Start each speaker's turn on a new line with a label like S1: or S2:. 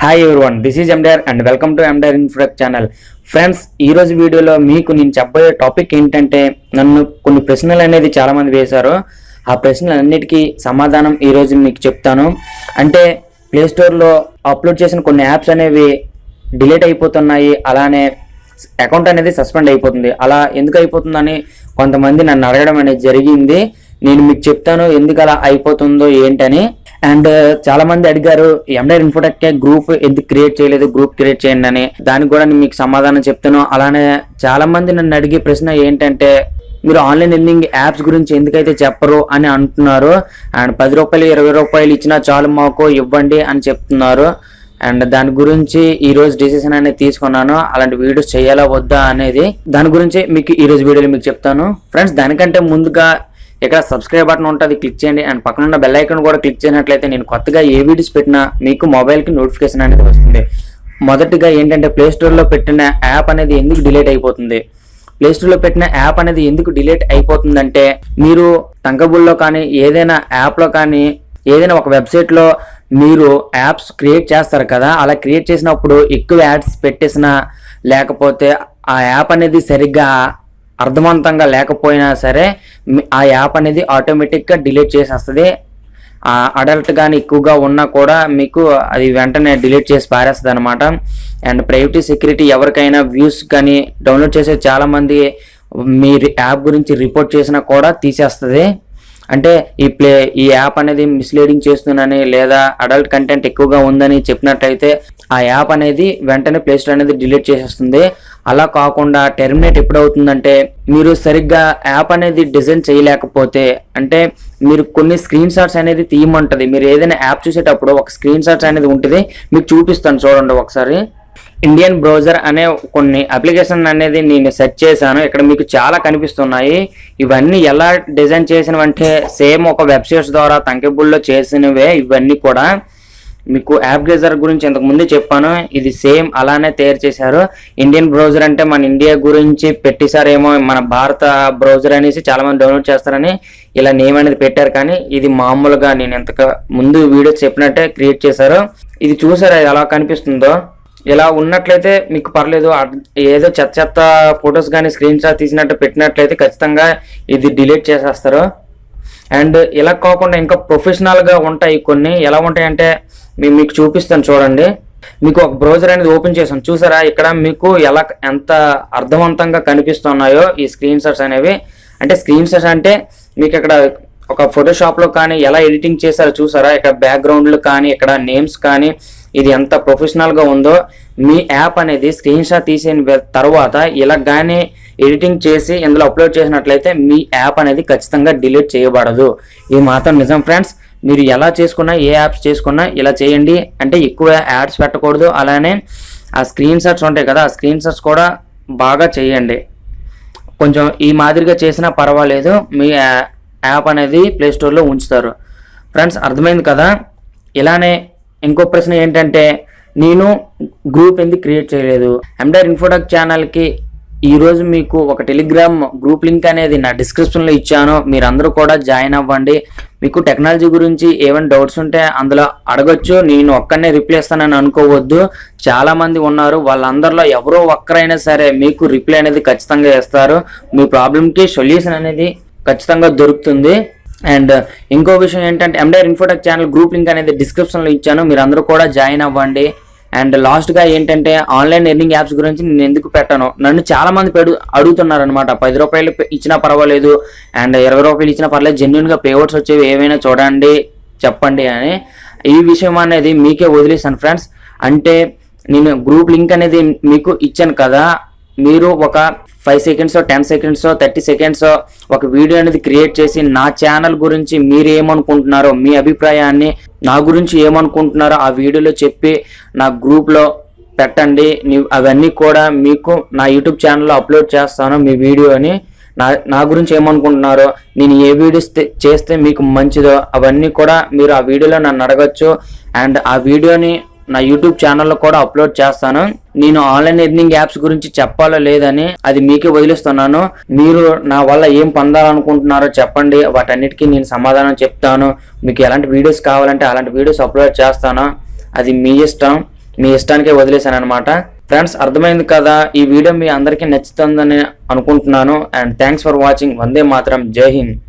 S1: Hi everyone, this is Ender and welcome to Ender Infotech channel. Friends, ఈ రోజు వీడియోలో మీకు నేను చెప్పబోయే టాపిక్ ఏంటంటే, నన్ను కొన్ని ప్రశ్నలు అనేది చాలా మంది వేశారు. ఆ ప్రశ్నలన్నిటికీ సమాధానం ఈ రోజు మీకు చెప్తాను. అంటే ప్లే స్టోర్లో అప్లోడ్ చేసిన కొన్ని యాప్స్ అనేవి డిలీట్ అయిపోతున్నాయి, అలానే అకౌంట్ అనేది సస్పెండ్ అయిపోతుంది. అలా ఎందుకు అయిపోతుందని కొంతమంది నన్ను అడగడం అనేది జరిగింది. నేను మీకు చెప్తాను ఎందుకు అలా అయిపోతుందో ఏంటని. అండ్ చాలా మంది అడిగారు, ఎండర్ ఇన్ఫోటెక్ గ్రూప్ ఎందుకు క్రియేట్ చేయలేదు, గ్రూప్ క్రియేట్ చేయండి అని. దానికి కూడా నేను మీకు సమాధానం చెప్తాను. అలానే చాలా మంది నన్ను అడిగే ప్రశ్న ఏంటంటే, మీరు ఆన్లైన్ ఎర్నింగ్ యాప్స్ గురించి ఎందుకైతే చెప్పరు అని అంటున్నారు. అండ్ 10 రూపాయలు 20 రూపాయలు ఇచ్చినా చాలు మాకు ఇవ్వండి అని చెప్తున్నారు. అండ్ దాని గురించి ఈ రోజు డిసిషన్ అనేది తీసుకున్నాను. అలాంటి వీడియోస్ చేయాలా వద్దా అనేది దాని గురించి మీకు ఈ రోజు వీడియోలో మీకు చెప్తాను. ఫ్రెండ్స్, దానికంటే ముందుగా ఇక్కడ సబ్స్క్రైబ్ బటన్ ఉంటుంది, క్లిక్ చేయండి. అండ్ పక్కన ఉన్న బెల్ ఐకాన్ కూడా క్లిక్ చేసినట్లయితే నేను కొత్తగా ఏ వీడియోస్ పెట్టినా మీకు మొబైల్కి నోటిఫికేషన్ అనేది వస్తుంది. మొదటిగా ఏంటంటే, ప్లే స్టోర్లో పెట్టిన యాప్ అనేది ఎందుకు డిలీట్ అయిపోతుంది? ప్లే స్టోర్లో పెట్టిన యాప్ అనేది ఎందుకు డిలీట్ అయిపోతుందంటే, మీరు తంకబుల్లో కానీ ఏదైనా యాప్లో కానీ ఏదైనా ఒక వెబ్సైట్లో మీరు యాప్స్ క్రియేట్ చేస్తారు కదా, అలా క్రియేట్ చేసినప్పుడు ఎక్కువ యాడ్స్ పెట్టేసినా లేకపోతే ఆ యాప్ అనేది సరిగ్గా అర్థవంతంగా లేకపోయినా సరే ఆ యాప్ అనేది ఆటోమేటిక్గా డిలీట్ చేసేస్తుంది. అడల్ట్ కానీ ఎక్కువగా ఉన్నా కూడా మీకు అది వెంటనే డిలీట్ చేసి పారేస్తుంది అనమాట. అండ్ ప్రైవసీ సెక్యూరిటీ ఎవరికైనా వ్యూస్ కానీ డౌన్లోడ్ చేసే చాలామంది మీ యాప్ గురించి రిపోర్ట్ చేసినా కూడా తీసేస్తుంది. అంటే ఈ యాప్ అనేది మిస్లీడింగ్ చేస్తుందని లేదా అడల్ట్ కంటెంట్ ఎక్కువగా ఉందని చెప్పినట్టయితే ఆ యాప్ అనేది వెంటనే ప్లే స్టోర్ అనేది డిలీట్ చేసేస్తుంది. అలా కాకుండా టెర్మినేట్ ఎప్పుడవుతుందంటే, మీరు సరిగ్గా యాప్ అనేది డిజైన్ చేయలేకపోతే, అంటే మీరు కొన్ని స్క్రీన్ షాట్స్ అనేది తీయమంటుంది. మీరు ఏదైనా యాప్ చూసేటప్పుడు ఒక స్క్రీన్ షాట్స్ అనేది ఉంటుంది, మీకు చూపిస్తాను చూడండి ఒకసారి. ఇండియన్ బ్రౌజర్ అనే కొన్ని అప్లికేషన్ అనేది నేను సెర్చ్ చేశాను. ఇక్కడ మీకు చాలా కనిపిస్తున్నాయి. ఇవన్నీ ఎలా డిజైన్ చేసినవంటే సేమ్ ఒక వెబ్సైట్స్ ద్వారా తంకెబుల్లో చేసినవే. ఇవన్నీ కూడా మీకు యాప్ బ్రౌజర్ గురించి ఇంతకు ముందే చెప్పాను, ఇది సేమ్ అలానే తయారు చేశారు. ఇండియన్ బ్రౌజర్ అంటే మన ఇండియా గురించి పెట్టేశారేమో, మన భారత బ్రౌజర్ అనేసి చాలా మంది డౌన్లోడ్ చేస్తారని ఇలా నేమ్ అనేది పెట్టారు. కానీ ఇది మామూలుగా నేను ఇంతకు ముందు వీడియో చెప్పినట్టే క్రియేట్ చేశారు. ఇది చూసారా ఎలా కనిపిస్తుందో? ఇలా ఉన్నట్లయితే మీకు పర్లేదు. ఏదో చెత్త ఫొటోస్ కానీ స్క్రీన్ షాట్ తీసినట్టు పెట్టినట్లయితే ఖచ్చితంగా ఇది డిలీట్ చేసేస్తారు. అండ్ ఇలా కాకుండా ఇంకా ప్రొఫెషనల్గా ఉంటాయి కొన్ని. ఎలా ఉంటాయంటే మీకు చూపిస్తాను చూడండి. మీకు ఒక బ్రౌజర్ అనేది ఓపెన్ చేసాను, చూసారా? ఇక్కడ మీకు ఎంత అర్థవంతంగా కనిపిస్తున్నాయో ఈ స్క్రీన్ షాట్స్ అనేవి. అంటే స్క్రీన్ షాట్స్ అంటే మీకు ఇక్కడ ఒక ఫోటోషాప్లో కానీ ఎలా ఎడిటింగ్ చేశారో చూసారా? ఇక్కడ బ్యాక్గ్రౌండ్లు కానీ ఇక్కడ నేమ్స్ కానీ ఇది ఎంత ప్రొఫెషనల్గా ఉందో. మీ యాప్ అనేది స్క్రీన్ షాట్ తీసిన తర్వాత ఇలా కానీ ఎడిటింగ్ చేసి ఇందులో అప్లోడ్ చేసినట్లయితే మీ యాప్ అనేది ఖచ్చితంగా డిలీట్ చేయబడదు. ఇది మాత్రం నిజం ఫ్రెండ్స్. మీరు ఎలా చేసుకున్నా, ఏ యాప్స్ చేసుకున్నా ఇలా చేయండి. అంటే ఎక్కువ యాడ్స్ పెట్టకూడదు. అలానే ఆ స్క్రీన్ షాట్స్ ఉంటాయి కదా, ఆ స్క్రీన్ షాట్స్ కూడా బాగా చేయండి. కొంచెం ఈ మాదిరిగా చేసినా పర్వాలేదు, మీ యాప్ అనేది ప్లే స్టోర్లో ఉంచుతారు. ఫ్రెండ్స్, అర్థమైంది కదా? ఇలానే ఇంకో ప్రశ్న ఏంటంటే, నేను గ్రూప్ ఎందుకు క్రియేట్ చేయలేదు? ఎండర్ ఇన్ఫోటెక్ ఛానల్కి ఈరోజు మీకు ఒక టెలిగ్రామ్ గ్రూప్ లింక్ అనేది నా డిస్క్రిప్షన్లో ఇచ్చాను. మీరందరూ కూడా జాయిన్ అవ్వండి. మీకు టెక్నాలజీ గురించి ఏమైనా డౌట్స్ ఉంటే అందులో అడగొచ్చు. నేను ఒక్కనే రిప్లై ఇస్తానని అనుకోవద్దు, చాలామంది ఉన్నారు. వాళ్ళందరిలో ఎవరో ఒక్కరైనా సరే మీకు రిప్లై అనేది ఖచ్చితంగా ఇస్తారు. మీ ప్రాబ్లంకి సొల్యూషన్ అనేది ఖచ్చితంగా దొరుకుతుంది. అండ్ ఇంకో విషయం ఏంటంటే, Ender Infotech channel group link అనేది డిస్క్రిప్షన్లో ఇచ్చాను, మీరు అందరూ కూడా జాయిన్ అవ్వండి. అండ్ లాస్ట్గా ఏంటంటే, ఆన్లైన్ ఎర్నింగ్ యాప్స్ గురించి నేను ఎందుకు పెట్టాను, నన్ను చాలా మంది అడుగుతున్నారు అనమాట. 10 రూపాయలు ఇచ్చినా పర్వాలేదు అండ్ 20 రూపాయలు ఇచ్చినా పర్లేదు, జెన్యున్గా పేఅవుట్స్ వచ్చేవి ఏమైనా చూడండి చెప్పండి అని. ఈ విషయం అనేది మీకే వదిలేస్తాను ఫ్రెండ్స్. అంటే నేను గ్రూప్ లింక్ అనేది మీకు ఇచ్చాను కదా, మీరు ఒక 5 సెకండ్స్ 10 సెకండ్స్ 30 సెకండ్స్ ఒక వీడియో అనేది క్రియేట్ చేసి నా ఛానల్ గురించి మీరు ఏమనుకుంటున్నారో, మీ అభిప్రాయాన్ని నా గురించి ఏమనుకుంటున్నారో ఆ వీడియోలో చెప్పి నా గ్రూప్లో పెట్టండి. అవన్నీ కూడా మీకు నా యూట్యూబ్ ఛానల్లో అప్లోడ్ చేస్తాను. మీ వీడియోని నా గురించి ఏమనుకుంటున్నారో, నేను ఏ వీడియోస్ చేస్తే మీకు మంచిదో అవన్నీ కూడా మీరు ఆ వీడియోలో నన్ను అడగచ్చు. అండ్ ఆ వీడియోని నా యూట్యూబ్ ఛానల్లో కూడా అప్లోడ్ చేస్తాను. నేను ఆన్లైన్ ఎర్నింగ్ యాప్స్ గురించి చెప్పాలో లేదని అది మీకే వదిలేస్తున్నాను. మీరు నా వల్ల ఏం పొందాలనుకుంటున్నారో చెప్పండి, వాటన్నిటికీ నేను సమాధానం చెప్తాను. మీకు ఎలాంటి వీడియోస్ కావాలంటే అలాంటి వీడియోస్ అప్లోడ్ చేస్తాను, అది మీ ఇష్టం. మీ ఇష్టానికే వదిలేశాను అనమాట. ఫ్రెండ్స్, అర్థమైంది కదా, ఈ వీడియో మీ అందరికీ నచ్చుతుందని అనుకుంటున్నాను. And thanks for watching. వందే మాత్రం. జై హింద్.